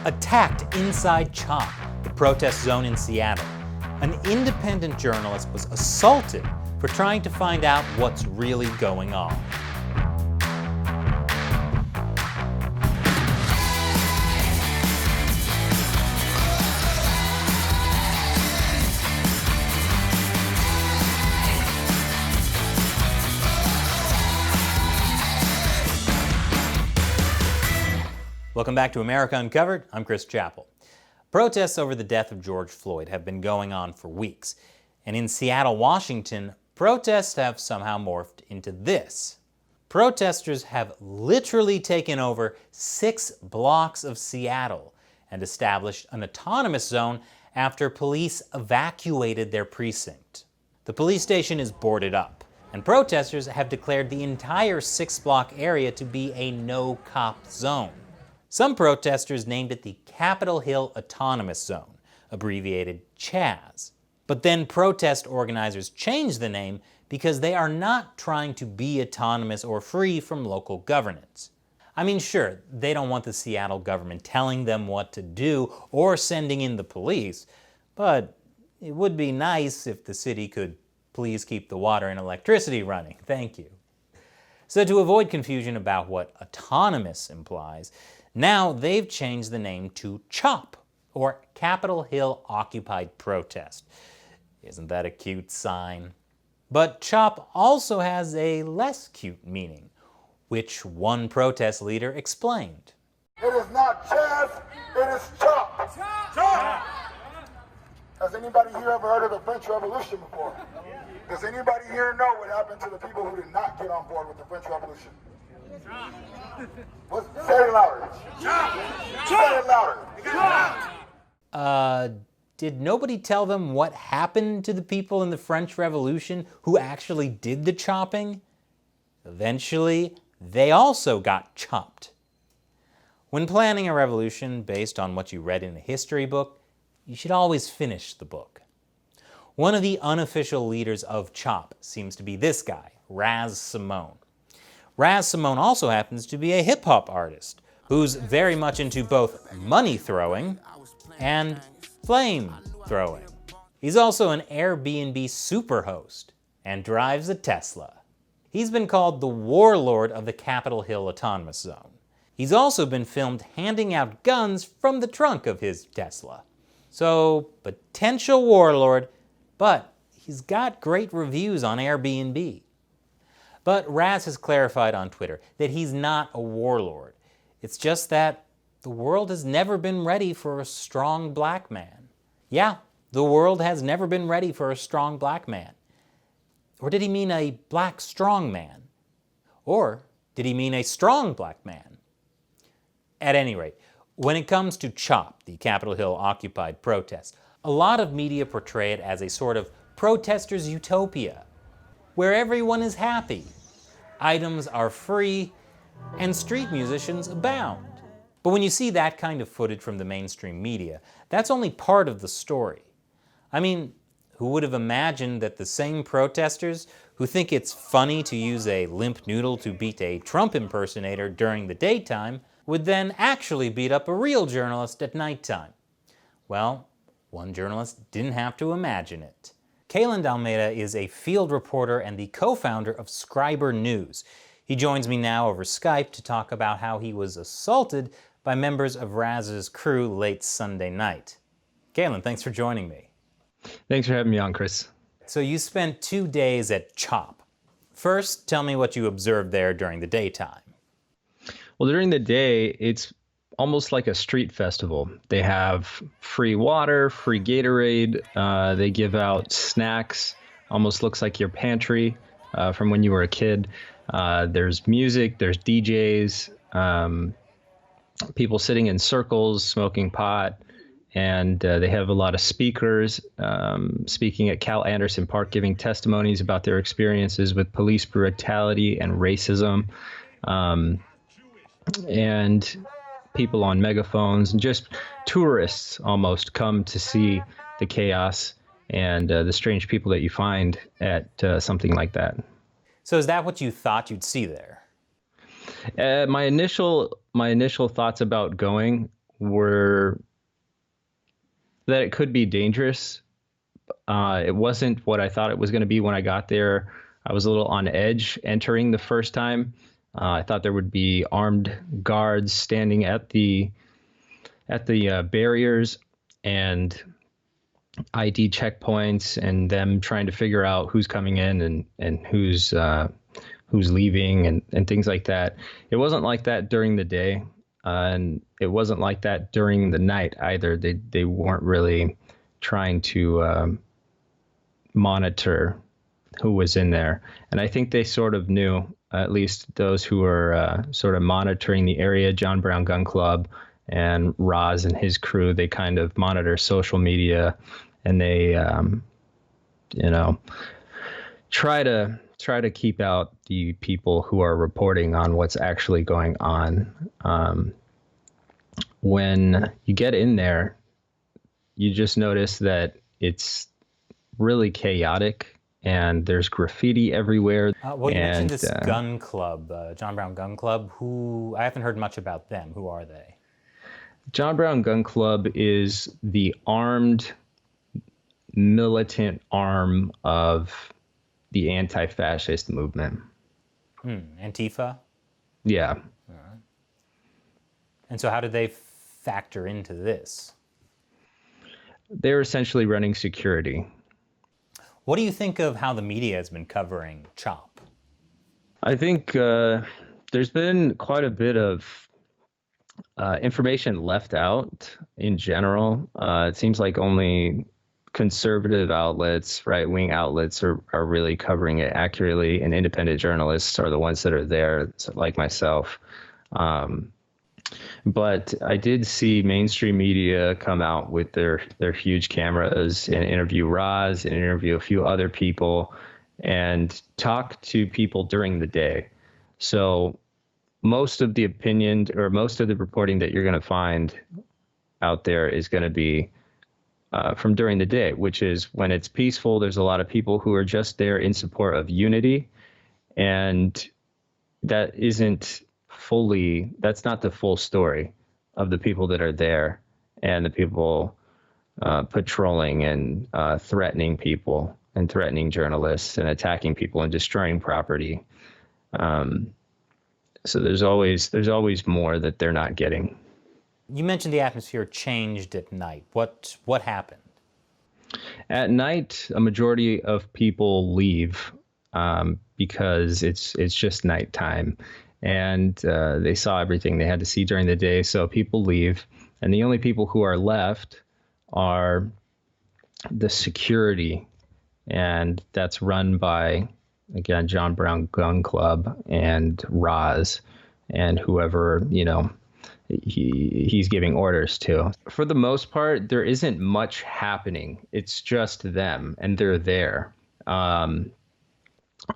attacked inside CHOP, the protest zone in Seattle. An independent journalist was assaulted for trying to find out what's really going on. Welcome back to America Uncovered. I'm Chris Chappell. Protests over the death of George Floyd have been going on for weeks. And in Seattle, Washington, protests have somehow morphed into this. Protesters have literally taken over 6 blocks of Seattle and established an autonomous zone after police evacuated their precinct. The police station is boarded up, and protesters have declared the entire 6-block area to be a no-cop zone. Some protesters named it the Capitol Hill Autonomous Zone, abbreviated CHAZ. But then protest organizers changed the name because they are not trying to be autonomous or free from local governance. I mean, sure, they don't want the Seattle government telling them what to do or sending in the police, but it would be nice if the city could please keep the water and electricity running. Thank you. So to avoid confusion about what autonomous implies, now they've changed the name to CHOP, or Capitol Hill Occupied Protest. Isn't that a cute sign? But CHOP also has a less cute meaning, which one protest leader explained. It is not CHAZ, it is CHOP. CHOP! Has anybody here ever heard of the French Revolution before? Does anybody here know what happened to the people who did not get on board with the French Revolution? Say it louder. Say it louder. Did nobody tell them what happened to the people in the French Revolution who actually did the chopping? Eventually, they also got chopped. When planning a revolution based on what you read in a history book, you should always finish the book. One of the unofficial leaders of CHOP seems to be this guy, Raz Simone. Raz Simone also happens to be a hip-hop artist who's very much into both money throwing and flame throwing. He's also an Airbnb superhost and drives a Tesla. He's been called the warlord of the Capitol Hill Autonomous Zone. He's also been filmed handing out guns from the trunk of his Tesla. So, potential warlord, but he's got great reviews on Airbnb. But Raz has clarified on Twitter that he's not a warlord. It's just that the world has never been ready for a strong black man. Yeah, the world has never been ready for a strong black man. Or did he mean a black strong man? Or did he mean a strong black man? At any rate, when it comes to CHOP, the Capitol Hill Occupied Protest, a lot of media portray it as a sort of protesters' utopia, where everyone is happy, items are free, and street musicians abound. But when you see that kind of footage from the mainstream media, that's only part of the story. I mean, who would have imagined that the same protesters who think it's funny to use a limp noodle to beat a Trump impersonator during the daytime would then actually beat up a real journalist at nighttime? Well, one journalist didn't have to imagine it. Kalen D'Almeida is a field reporter and the co-founder of Scriberr News. He joins me now over Skype to talk about how he was assaulted by members of Raz's crew late Sunday night. Kalen, thanks for joining me. Thanks for having me on, Chris. So you spent 2 days at CHOP. First, tell me what you observed there during the daytime. Well, during the day, it's almost like a street festival. They have free water, free Gatorade. They give out snacks. Almost looks like your pantry from when you were a kid. There's music, there's DJs, people sitting in circles, smoking pot. And they have a lot of speakers speaking at Cal Anderson Park, giving testimonies about their experiences with police brutality and racism. And people on megaphones, and just tourists almost come to see the chaos and the strange people that you find at something like that. So is that what you thought you'd see there? My initial thoughts about going were that it could be dangerous. It wasn't what I thought it was going to be when I got there. I was a little on edge entering the first time. I thought there would be armed guards standing at the barriers and ID checkpoints, and them trying to figure out who's coming in and who's leaving and things like that. It wasn't like that during the day, and it wasn't like that during the night either. They weren't really trying to monitor who was in there, and I think they sort of knew. At least those who were sort of monitoring the area, John Brown Gun Club and Raz and his crew, they kind of monitor social media, and they, try to keep out the people who are reporting on what's actually going on. When you get in there, you just notice that it's really chaotic. And there's graffiti everywhere. Well, you mentioned this gun club, John Brown Gun Club. Who I haven't heard much about them. Who are they? John Brown Gun Club is the armed, militant arm of the anti-fascist movement. Antifa? Yeah. And so how did they factor into this? They're essentially running security. What do you think of how the media has been covering CHOP? I think there's been quite a bit of information left out in general. It seems like only conservative outlets, right-wing outlets are really covering it accurately, and independent journalists are the ones that are there, like myself. But I did see mainstream media come out with their huge cameras and interview Raz and interview a few other people and talk to people during the day. So most of the opinion or most of the reporting that you're going to find out there is going to be from during the day, which is when it's peaceful. There's a lot of people who are just there in support of unity, and that's not the full story of the people that are there and the people patrolling and threatening people and threatening journalists and attacking people and destroying property. So there's always more that they're not getting. You mentioned the atmosphere changed at night. What happened? At night, a majority of people leave because it's just nighttime. And they saw everything they had to see during the day, so people leave. And the only people who are left are the security, and that's run by, again, John Brown Gun Club and Raz and whoever, he's giving orders to. For the most part, there isn't much happening. It's just them, and they're there.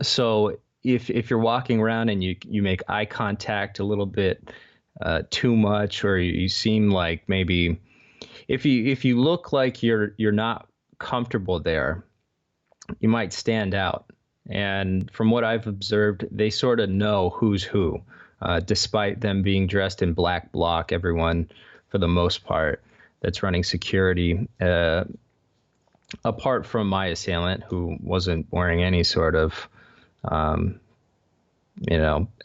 So if you're walking around and you make eye contact a little bit too much, or you seem like maybe if you look like you're not comfortable there, you might stand out. And from what I've observed, they sort of know who's who, despite them being dressed in black bloc. Everyone, for the most part, that's running security, apart from my assailant, who wasn't wearing any sort of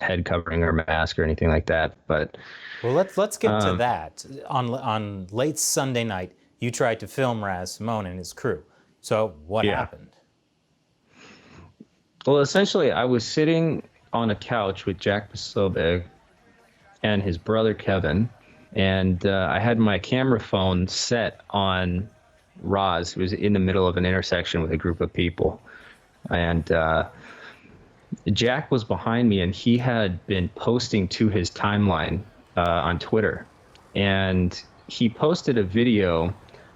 head covering or mask or anything like that. But well, let's get to that. On late Sunday night, you tried to film Raz Simone and his crew. So what happened? Well, essentially, I was sitting on a couch with Jack Pasobeg and his brother Kevin, and I had my camera phone set on Raz, who was in the middle of an intersection with a group of people, and Jack was behind me, and he had been posting to his timeline on Twitter. And he posted a video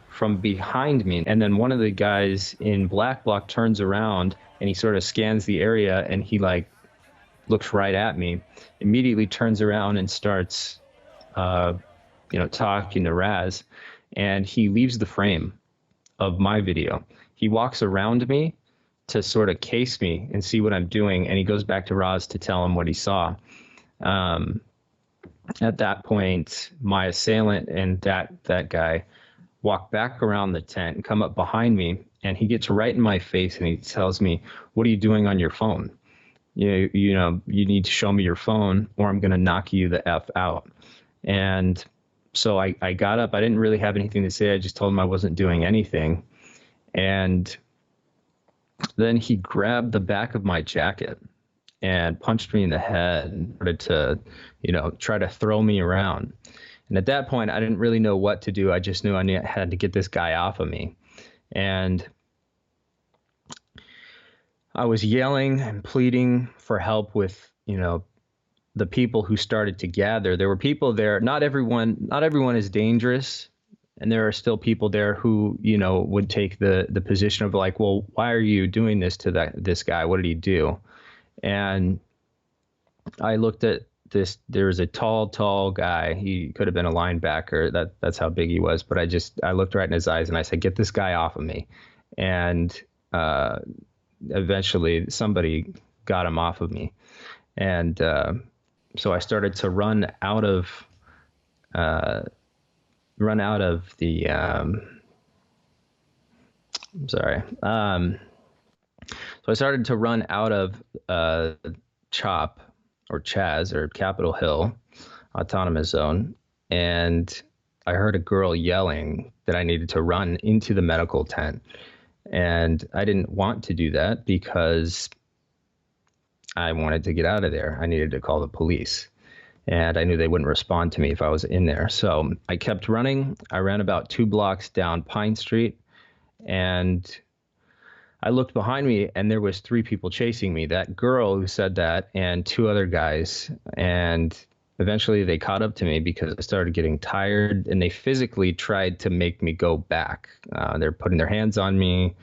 from behind me. And then one of the guys in black bloc turns around and he sort of scans the area, and he looks right at me, immediately turns around and starts, talking to Raz. And he leaves the frame of my video. He walks around me to sort of case me and see what I'm doing, and he goes back to Raz to tell him what he saw. At that point, my assailant and that guy walk back around the tent and come up behind me, and he gets right in my face and he tells me, "What are you doing on your phone? You need to show me your phone or I'm going to knock you the F out." And so I got up. I didn't really have anything to say. I just told him I wasn't doing anything. And then he grabbed the back of my jacket and punched me in the head and started to, try to throw me around. And at that point, I didn't really know what to do. I just knew I had to get this guy off of me. And I was yelling and pleading for help with, the people who started to gather. There were people there. Not everyone is dangerous. And there are still people there who, would take the position of like, well, why are you doing this to this guy? What did he do? And I looked at this. There was a tall guy. He could have been a linebacker. That's how big he was. But I looked right in his eyes and I said, "Get this guy off of me." And eventually somebody got him off of me. And so I started to run out of the so I started to run out of CHOP or CHAZ or Capitol Hill Autonomous Zone, and I heard a girl yelling that I needed to run into the medical tent. And I didn't want to do that because I wanted to get out of there. I needed to call the police. And I knew they wouldn't respond to me if I was in there. So I kept running. I ran about 2 blocks down Pine Street. And I looked behind me and there was 3 people chasing me. That girl who said that and 2 other guys. And eventually they caught up to me because I started getting tired and they physically tried to make me go back. They're putting their hands on me.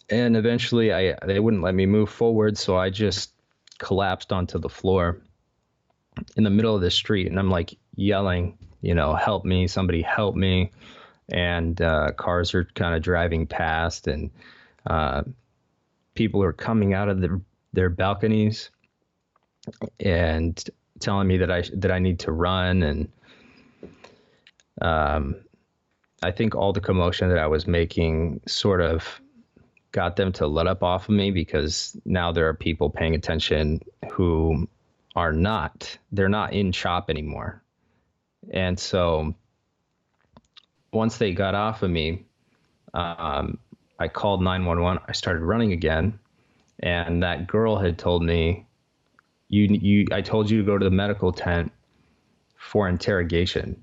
And eventually they wouldn't let me move forward. So I just collapsed onto the floor in the middle of the street. And I'm like yelling, "Help me, somebody help me." And cars are kind of driving past and people are coming out of their balconies and telling me that I need to run. And I think all the commotion that I was making sort of got them to let up off of me, because now there are people paying attention who they're not in CHOP anymore. And so once they got off of me, I called 911. I started running again. And that girl had told me, I told you to go to the medical tent for interrogation,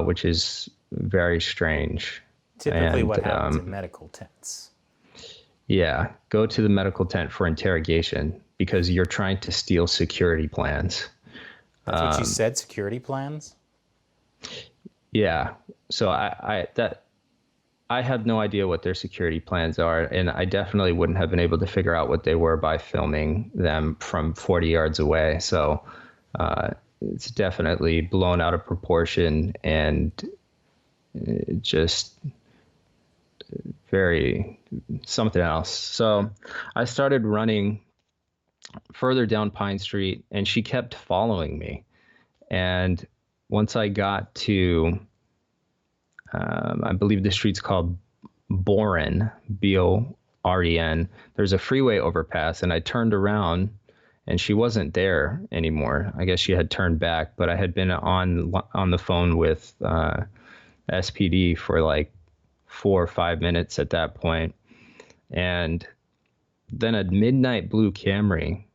which is very strange. Typically what happens in medical tents. Yeah, go to the medical tent for interrogation because you're trying to steal security plans. That's what you said, security plans? Yeah. So I have no idea what their security plans are, and I definitely wouldn't have been able to figure out what they were by filming them from 40 yards away. So it's definitely blown out of proportion and just very something else. So I started running further down Pine Street, and she kept following me. And once I got to I believe the street's called Boren, Boren. There's a freeway overpass, and I turned around, and she wasn't there anymore. I guess she had turned back, but I had been on the phone with SPD for like 4 or 5 minutes at that point. And then a midnight blue Camry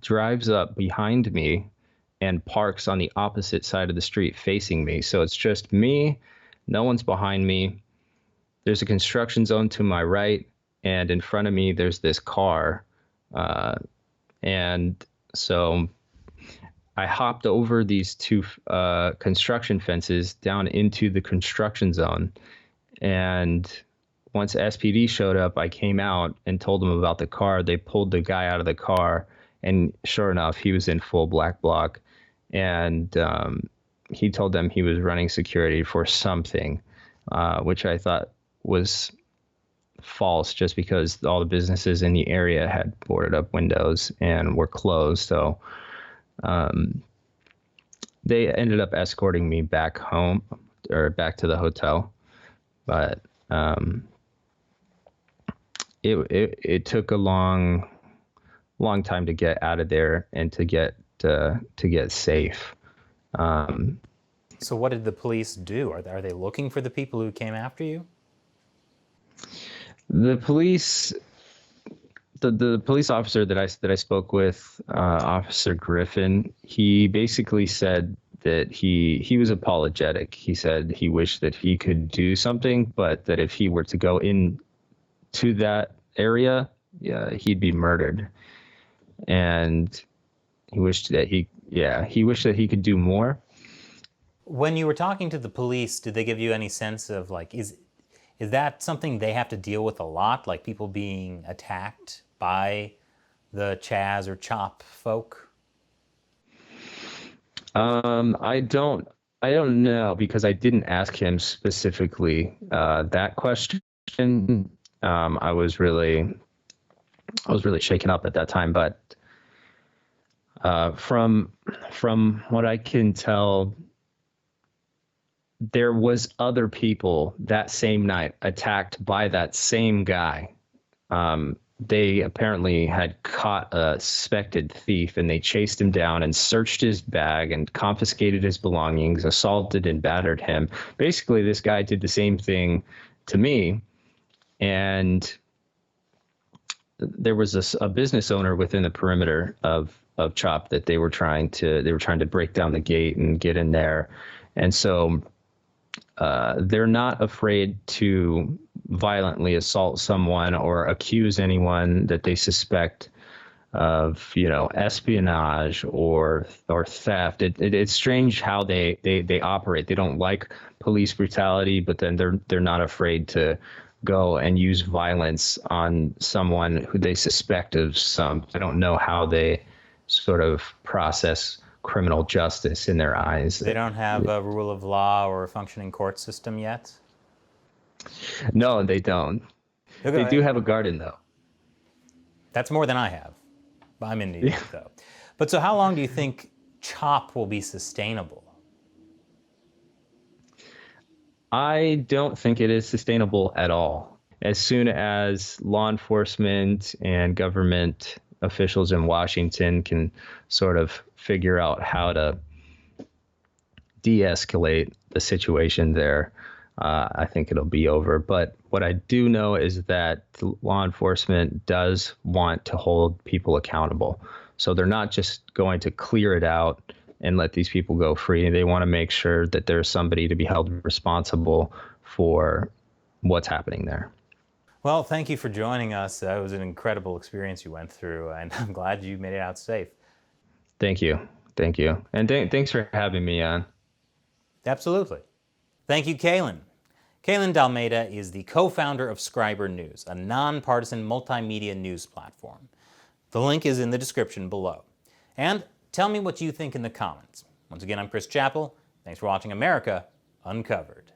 drives up behind me and parks on the opposite side of the street facing me. So it's just me, no one's behind me. There's a construction zone to my right, and in front of me there's this car. And so I hopped over these 2 construction fences down into the construction zone. And once SPD showed up, I came out and told them about the car. They pulled the guy out of the car, and sure enough, he was in full black bloc. And he told them he was running security for something, which I thought was false, just because all the businesses in the area had boarded up windows and were closed. So They ended up escorting me back home or back to the hotel, but it took a long time to get out of there and to get safe. So what did the police do? Are they looking for the people who came after you? The police, the police officer that I spoke with, Officer Griffin, he basically said that he was apologetic. He said he wished that he could do something, but that if he were to go in to that area, he'd be murdered. And he wished that he could do more. When you were talking to the police, did they give you any sense of like, is that something they have to deal with a lot, like people being attacked by the CHAZ or CHOP folk? I don't know, because I didn't ask him specifically that question. I was really shaken up at that time, but from what I can tell, there was other people that same night attacked by that same guy. They apparently had caught a suspected thief, and they chased him down and searched his bag and confiscated his belongings, assaulted and battered him. Basically, this guy did the same thing to me. And there was a business owner within the perimeter of CHOP that they were trying to break down the gate and get in there. And so they're not afraid to violently assault someone or accuse anyone that they suspect of, espionage or theft. It's strange how they operate. They don't like police brutality, but then they're not afraid to go and use violence on someone who they suspect of some. I don't know how they sort of process criminal justice in their eyes. They don't have a rule of law or a functioning court system yet? No, they don't. Okay. They do have a garden, though. That's more than I have. I'm in New York, though. But so how long do you think CHOP will be sustainable? I don't think it is sustainable at all. As soon as law enforcement and government officials in Washington can sort of figure out how to de-escalate the situation there, I think it'll be over. But what I do know is that law enforcement does want to hold people accountable. So they're not just going to clear it out and let these people go free. They want to make sure that there's somebody to be held responsible for what's happening there. Well, thank you for joining us. It was an incredible experience you went through, and I'm glad you made it out safe. Thank you. Thank you. And thanks for having me on. Absolutely. Thank you, Kalen. Kalen D'Almeida is the co-founder of Scriberr News, a nonpartisan multimedia news platform. The link is in the description below. And tell me what you think in the comments. Once again, I'm Chris Chappell. Thanks for watching America Uncovered.